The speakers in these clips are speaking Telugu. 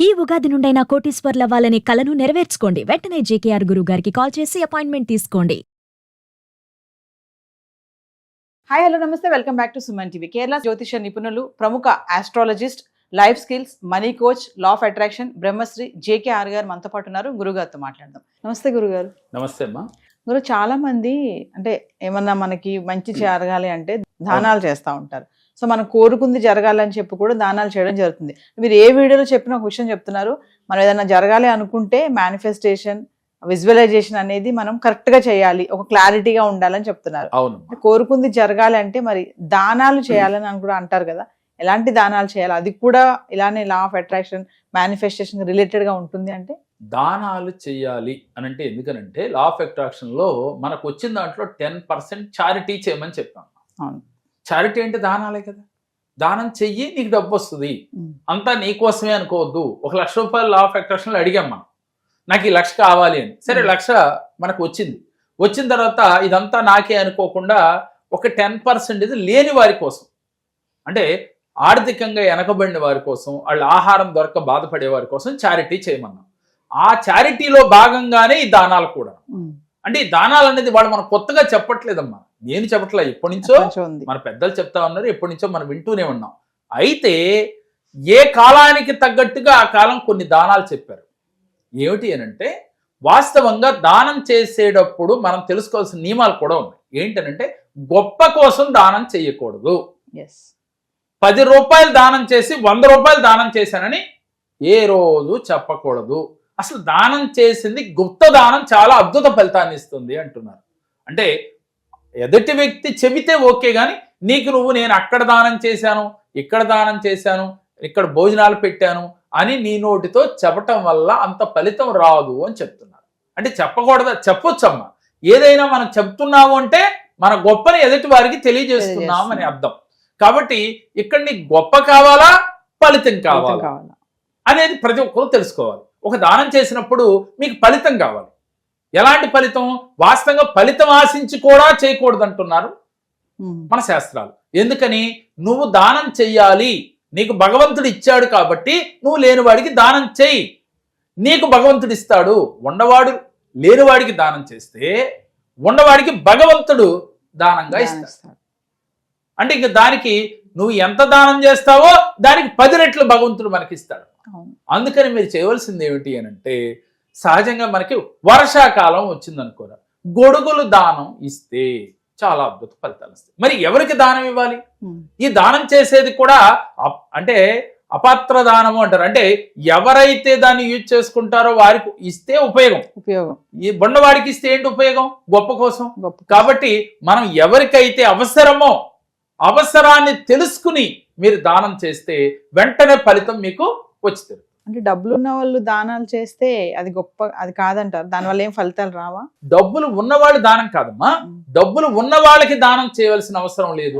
ఈ ఉగాది నుండైనా కోటీశ్వర్లవ్వాలనే కలను నెరవేర్చుకోండి. వెంటనే జేకేఆర్ గురువు గారికి కాల్ చేసి అపాయింట్మెంట్ తీసుకోండి. Hi hello namaste, welcome back to Suman TV. Kerala జ్యోతిష నిపుణులు, ప్రముఖ astrologist, life skills, money coach, law of attraction Brahmasri JKR గారు మనతో పాటు ఉన్నారు. గురుగారితో మాట్లాడదాం. నమస్తే గురుగారు. నమస్తే అమ్మా. గురు, చాలా మంది అంటే ఏమన్నా మనకి మంచి జరగాలి అంటే దానాలు చేస్తూ ఉంటారు. సో మనం కోరుకుంది జరగాలని చెప్పి కూడా దానాలు చేయడం జరుగుతుంది. మీరు ఏ వీడియోలో చెప్పిన ఒక విషయం చెప్తున్నారు, మనం ఏదైనా జరగాలి అనుకుంటే మేనిఫెస్టేషన్, విజువలైజేషన్ అనేది మనం కరెక్ట్ గా చేయాలి, ఒక క్లారిటీగా ఉండాలని చెప్తున్నారు. అవును, కోరుకుంది జరగాలి అంటే మరి దానాలు చేయాలని అని కూడా అంటారు కదా, ఎలాంటి దానాలు చేయాలి? అది కూడా ఇలానే లా ఆఫ్ అట్రాక్షన్, మేనిఫెస్టేషన్ రిలేటెడ్ గా ఉంటుంది అంటే దానాలు చెయ్యాలి అని అంటే ఎందుకనంటే లా ఆఫ్ అట్రాక్షన్ లో మనకు వచ్చిన దాంట్లో 10% చారిటీ చేయమని చెప్పాం. అవును, చారిటీ అంటే దానాలే కదా. దానం చెయ్యి, నీకు డబ్బు వస్తుంది. అంతా నీకోసమే అనుకోవద్దు. 1 లక్ష రూపాయలు లా ఆఫ్ అట్రాక్షన్ లో అడిగాం మనం, నాకు ఈ 1 లక్ష కావాలి అని. సరే, 1 లక్ష మనకు వచ్చింది. వచ్చిన తర్వాత ఇదంతా నాకే అనుకోకుండా ఒక 10% ఇది లేని వారి కోసం, అంటే ఆర్థికంగా వెనకబడిన వారి కోసం, వాళ్ళ ఆహారం దొరక బాధపడే వారి కోసం చారిటీ చేయమన్నాం. ఆ చారిటీలో భాగంగానే ఈ దానాలు కూడా. అంటే ఈ దానాలు అనేది వాళ్ళు మనం కొత్తగా చెప్పట్లేదమ్మా, నేను చెప్పట్లే, ఎప్పటి నుంచో మన పెద్దలు చెప్తా ఉన్నారు, ఎప్పటి నుంచో మనం వింటూనే ఉన్నాం. అయితే ఏ కాలానికి తగ్గట్టుగా ఆ కాలం కొన్ని దానాలు చెప్పారు. ఏమిటి అనంటే, వాస్తవంగా దానం చేసేటప్పుడు మనం తెలుసుకోవాల్సిన నియమాలు కూడా ఉన్నాయి. ఏంటనంటే, గొప్ప కోసం దానం చేయకూడదు. 10 రూపాయలు దానం చేసి 100 రూపాయలు దానం చేశానని ఏ రోజు చెప్పకూడదు. అసలు దానం చేసింది గుప్త దానం చాలా అద్భుత ఫలితాన్ని ఇస్తుంది అంటున్నారు. అంటే ఎదుటి వ్యక్తి చెబితే ఓకే, కానీ నీకు నువ్వు నేను అక్కడ దానం చేశాను, ఇక్కడ దానం చేశాను, ఇక్కడ భోజనాలు పెట్టాను అని నీ నోటితో చెప్పటం వల్ల అంత ఫలితం రాదు అని చెప్తున్నారు. అంటే చెప్పకూడదా? చెప్పొచ్చమ్మా. ఏదైనా మనం చెప్తున్నాము అంటే మన గొప్పని ఎదుటి వారికి తెలియజేస్తున్నాం అని అర్థం. కాబట్టి ఇక్కడ నీకు గొప్ప కావాలా, ఫలితం కావాలా అనేది ప్రతి ఒక్కరూ తెలుసుకోవాలి. ఒక దానం చేసినప్పుడు మీకు ఫలితం కావాలి. ఎలాంటి ఫలితం? వాస్తవంగా ఫలితం ఆశించి కూడా చేయకూడదు అంటున్నారు మన శాస్త్రాలు. ఎందుకని? నువ్వు దానం చెయ్యాలి, నీకు భగవంతుడు ఇచ్చాడు కాబట్టి నువ్వు లేనివాడికి దానం చెయ్యి, నీకు భగవంతుడు ఇస్తాడు. ఉన్నవాడు లేనివాడికి దానం చేస్తే ఉన్నవాడికి భగవంతుడు దానంగా ఇస్తాడు. అంటే ఇంక దానికి నువ్వు ఎంత దానం చేస్తావో దానికి 10 రెట్లు భగవంతుడు మనకిస్తాడు. అందుకని మీరు చేయవలసింది ఏమిటి అని అంటే, సహజంగా మనకి వర్షాకాలం వచ్చిందనుకోరా, గొడుగులు దానం ఇస్తే చాలా అద్భుత ఫలితాలు వస్తాయి. మరి ఎవరికి దానం ఇవ్వాలి? ఈ దానం చేసేది కూడా అంటే అపాత్ర దానము అంటారు. అంటే ఎవరైతే దాన్ని యూజ్ చేసుకుంటారో వారికి ఇస్తే ఉపయోగం. ఈ బొండవాడికి ఇస్తే ఏంటి ఉపయోగం? గొప్ప కోసం. కాబట్టి మనం ఎవరికైతే అవసరమో అవసరాన్ని తెలుసుకుని మీరు దానం చేస్తే వెంటనే ఫలితం మీకు వచ్చి. అంటే డబ్బులు ఉన్న వాళ్ళు దానాలు చేస్తే అది గొప్ప, అది కాదంటారు. దానివల్ల ఏం ఫలితాలు రావా? డబ్బులు ఉన్నవాళ్ళు దానం కాదమ్మా, డబ్బులు ఉన్న వాళ్ళకి దానం చేయవలసిన అవసరం లేదు.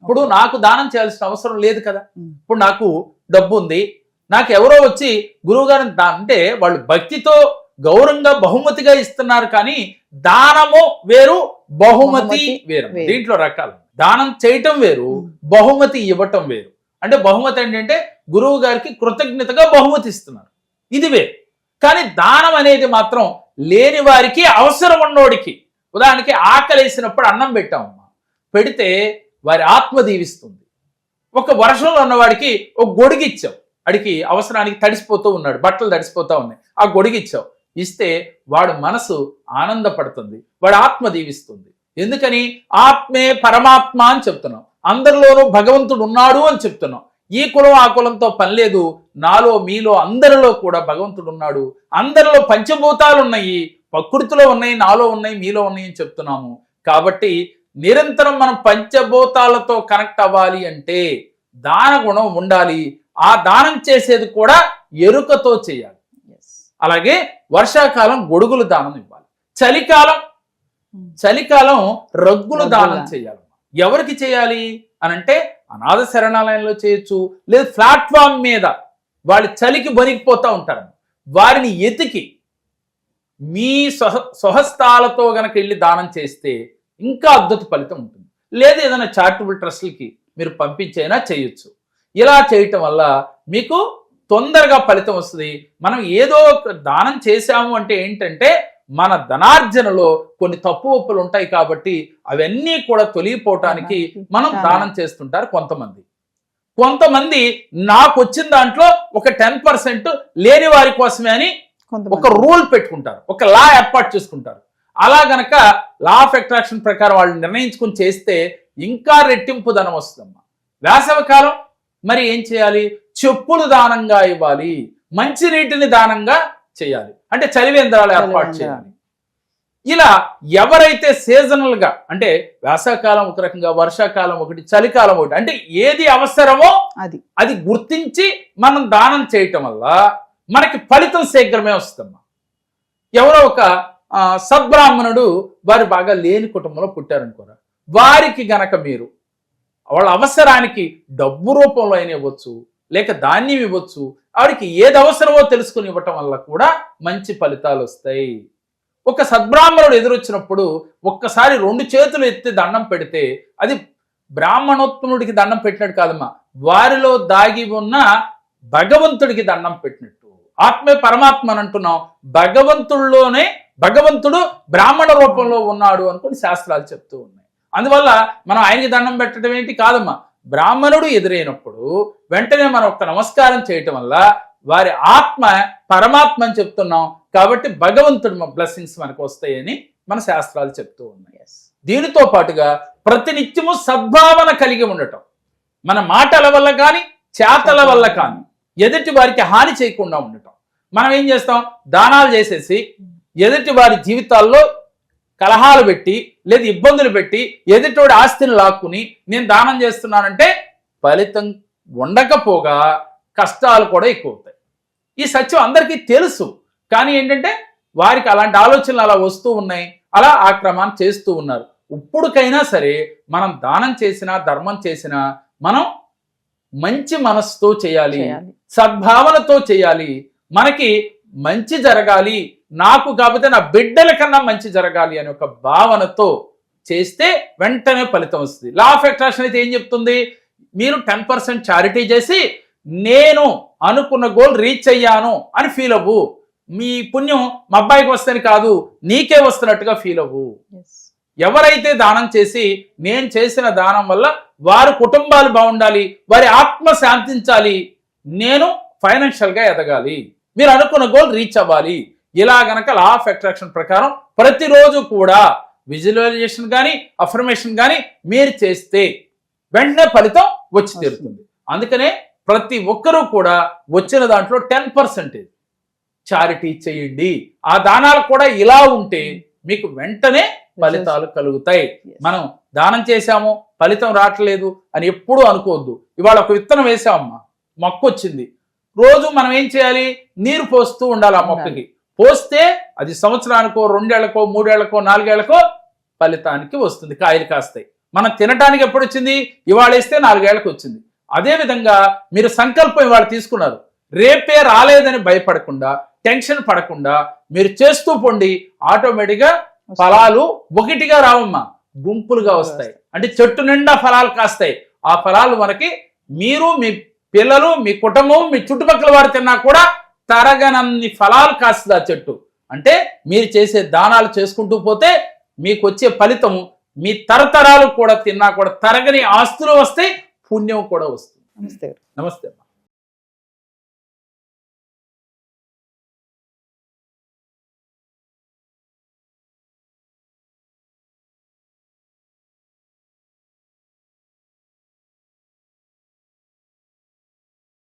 ఇప్పుడు నాకు దానం చేయాల్సిన అవసరం లేదు కదా. ఇప్పుడు నాకు డబ్బు ఉంది, నాకు ఎవరో వచ్చి గురువుగారు అంటే వాళ్ళు భక్తితో గౌరవంగా బహుమతిగా ఇస్తున్నారు. కానీ దానము వేరు, బహుమతి వేరు. దీంట్లో రకాలు. దానం చేయటం వేరు, బహుమతి ఇవ్వటం వేరు. అంటే బహుమతి ఏంటంటే గురువు గారికి కృతజ్ఞతగా బహుమతి ఇస్తున్నారు, ఇది వేరు. కానీ దానం అనేది మాత్రం లేని వారికి, అవసరం ఉన్నోడికి. ఉదాహరణకి ఆకలేసినప్పుడు అన్నం పెట్టామమ్మా, పెడితే వారి ఆత్మ దీవిస్తుంది. ఒక వర్షంలో ఉన్నవాడికి ఒక గొడుగు ఇచ్చావు, అడిగి అవసరానికి తడిసిపోతూ ఉన్నాడు, బట్టలు తడిసిపోతూ ఉన్నాయి, ఆ గొడుగు ఇచ్చావు, ఇస్తే వాడు మనసు ఆనందపడుతుంది, వాడి ఆత్మ దీవిస్తుంది. ఎందుకని? ఆత్మే పరమాత్మ అని చెప్తున్నాం, అందరిలోనూ భగవంతుడు ఉన్నాడు అని చెప్తున్నాం. ఈ కులం ఆ కులంతో పని లేదు, నాలో మీలో అందరిలో కూడా భగవంతుడు ఉన్నాడు. అందరిలో పంచభూతాలు ఉన్నాయి, ప్రకృతిలో ఉన్నాయి, నాలో ఉన్నాయి, మీలో ఉన్నాయి అని చెప్తున్నాము. కాబట్టి నిరంతరం మనం పంచభూతాలతో కనెక్ట్ అవ్వాలి అంటే దాన గుణం ఉండాలి. ఆ దానం చేసేది కూడా ఎరుకతో చేయాలి. అలాగే వర్షాకాలం గొడుగులు దానం ఇవ్వాలి, చలికాలం రగ్గులు దానం చేయాలి. ఎవరికి చేయాలి అనంటే అనాథ శరణాలయంలో చేయొచ్చు, లేదు ప్లాట్ఫామ్ మీద వాళ్ళు చలికి బొనికిపోతూ ఉంటారు, వారిని ఎతికి మీ స్వహస్తాలతో గనక వెళ్ళి దానం చేస్తే ఇంకా అద్భుత ఫలితం ఉంటుంది. లేదు ఏదైనా చారిటబుల్ ట్రస్ట్లకి మీరు పంపించైనా చేయొచ్చు. ఇలా చేయటం వల్ల మీకు తొందరగా ఫలితం వస్తుంది. మనం ఏదో ఒక దానం చేశాము అంటే ఏంటంటే మన ధనార్జనలో కొన్ని తప్పు ఒప్పులు ఉంటాయి కాబట్టి అవన్నీ కూడా తొలగిపోవటానికి మనం దానం చేస్తుంటారు కొంతమంది నాకు వచ్చిన దాంట్లో ఒక 10% లేని వారి కోసమే అని ఒక రూల్ పెట్టుకుంటారు, ఒక లా ఏర్పాటు చేసుకుంటారు. అలా గనక లా ఆఫ్ అట్రాక్షన్ ప్రకారం వాళ్ళు నిర్ణయించుకుని చేస్తే ఇంకా రెట్టింపు ధనం వస్తుందమ్మా. వేసవి కాలం మరి ఏం చేయాలి? చెప్పులు దానంగా ఇవ్వాలి, మంచినీటిని దానంగా చేయాలి, అంటే చలివేంద్రాలు ఏర్పాటు చేయాలి. ఇలా ఎవరైతే సీజనల్ గా అంటే వేసవికాలం ఒక రకంగా, వర్షాకాలం ఒకటి, చలికాలం ఒకటి, అంటే ఏది అవసరమో అది గుర్తించి మనం దానం చేయటం వల్ల మనకి ఫలితం శీఘ్రమే వస్తుందమ్మా. ఎవరో ఒక సద్బ్రాహ్మణుడు వారు బాగా లేని కుటుంబంలో పుట్టారనుకోరా, వారికి గనక మీరు వాళ్ళ అవసరానికి డబ్బు రూపంలో అయినా ఇవ్వచ్చు, లేక ధాన్యం ఇవ్వచ్చు, వాడికి ఏది అవసరమో తెలుసుకుని ఇవ్వటం వల్ల కూడా మంచి ఫలితాలు వస్తాయి. ఒక సద్బ్రాహ్మణుడు ఎదురొచ్చినప్పుడు ఒక్కసారి 2 చేతులు ఎత్తి దండం పెడితే అది బ్రాహ్మణోత్తముడికి దండం పెట్టినట్టు కాదమ్మా, వారిలో దాగి ఉన్న భగవంతుడికి దండం పెట్టినట్టు. ఆత్మే పరమాత్మ అని అంటున్నాం, భగవంతుడిలోనే భగవంతుడు బ్రాహ్మణ రూపంలో ఉన్నాడు అనుకుని శాస్త్రాలు చెప్తూ ఉన్నాయి. అందువల్ల మనం ఆయనకి దండం పెట్టడం ఏంటి కాదమ్మా, బ్రాహ్మణుడు ఎదురైనప్పుడు వెంటనే మనం ఒక నమస్కారం చేయటం వల్ల వారి ఆత్మ పరమాత్మ అని చెప్తున్నాం కాబట్టి భగవంతుడి బ్లెస్సింగ్స్ మనకు వస్తాయని మన శాస్త్రాలు చెప్తూ ఉన్నాయి. దీనితో పాటుగా ప్రతినిత్యము సద్భావన కలిగి ఉండటం, మన మాటల వల్ల కానీ చేతల వల్ల కానీ ఎదుటి వారికి హాని చేయకుండా ఉండటం. మనం ఏం చేస్తాం? దానాలు చేసేసి ఎదుటి వారి జీవితాల్లో కలహాలు పెట్టి లేదా ఇబ్బందులు పెట్టి ఎదుటోడి ఆస్తిని లాక్కుని నేను దానం చేస్తున్నానంటే ఫలితం ఉండకపోగా కష్టాలు కూడా ఎక్కువ అవుతాయి. ఈ సత్యం అందరికీ తెలుసు, కానీ ఏంటంటే వారికి అలాంటి ఆలోచనలు అలా వస్తూ ఉన్నాయి, అలా ఆ క్రమాన్ని చేస్తూ ఉన్నారు. ఇప్పుడుకైనా సరే మనం దానం చేసినా ధర్మం చేసినా మనం మంచి మనసుతో చేయాలి, సద్భావనతో చేయాలి. మనకి మంచి జరగాలి, నాకు కాకపోతే నా బిడ్డల కన్నా మంచి జరగాలి అనే ఒక భావనతో చేస్తే వెంటనే ఫలితం వస్తుంది. లా ఆఫ్ అట్రాక్షన్ అయితే ఏం చెప్తుంది? మీరు 10% చారిటీ చేసి నేను అనుకున్న గోల్ రీచ్ అయ్యాను అని ఫీల్ అవ్వు. మీ పుణ్యం మా అబ్బాయికి వస్తేని కాదు, నీకే వస్తున్నట్టుగా ఫీల్ అవ్వు. ఎవరైతే దానం చేసి నేను చేసిన దానం వల్ల వారి కుటుంబాలు బాగుండాలి, వారి ఆత్మ శాంతించాలి, నేను ఫైనాన్షియల్ గా ఎదగాలి, మీరు అనుకున్న గోల్ రీచ్ అవ్వాలి, ఇలా గనక లా ఆఫ్ అట్రాక్షన్ ప్రకారం ప్రతిరోజు కూడా విజువలైజేషన్ కానీ అఫర్మేషన్ కానీ మీరు చేస్తే వెంటనే ఫలితం వచ్చి తీరుతుంది. అందుకనే ప్రతి ఒక్కరూ కూడా వచ్చిన దాంట్లో 10% చారిటీ చేయండి. ఆ దానాలు కూడా ఇలా ఉంటే మీకు వెంటనే ఫలితాలు కలుగుతాయి. మనం దానం చేశాము ఫలితం రావట్లేదు అని ఎప్పుడూ అనుకోవద్దు. ఇవాళ ఒక విత్తనం వేసామమ్మా, మొక్క వచ్చింది, రోజు మనం ఏం చేయాలి? నీరు పోస్తూ ఉండాలి. ఆ మొక్కకి పోస్తే అది సంవత్సరానికో 2 ఏళ్లకో 3 ఏళ్లకో 4 ఏళ్లకో ఫలితానికి వస్తుంది, కాయలు కాస్తాయి. మనం తినటానికి ఎప్పుడు వచ్చింది? ఇవాళ వేస్తే 4 ఏళ్లకు వచ్చింది. అదే విధంగా మీరు సంకల్పం ఇవాళ తీసుకున్నారు, రేపే రాలేదని భయపడకుండా టెన్షన్ పడకుండా మీరు చేస్తూ పొండి, ఆటోమేటిక్గా ఫలాలు ఒకటిగా రావమ్మా, గుంపులుగా వస్తాయి. అంటే చెట్టు నిండా ఫలాలు కాస్తాయి. ఆ ఫలాలు మనకి మీరు, మీ పిల్లలు, మీ కుటుంబం, మీ చుట్టుపక్కల వారు తిన్నా కూడా తరగనన్ని ఫలాలు కాస్తుంది ఆ చెట్టు. అంటే మీరు చేసే దానాలు చేసుకుంటూ పోతే మీకు వచ్చే ఫలితం మీ తరతరాలు కూడా తిన్నా కూడా తరగని ఆస్తులు వస్తాయి, పుణ్యం కూడా వస్తుంది. నమస్తే. నమస్తే.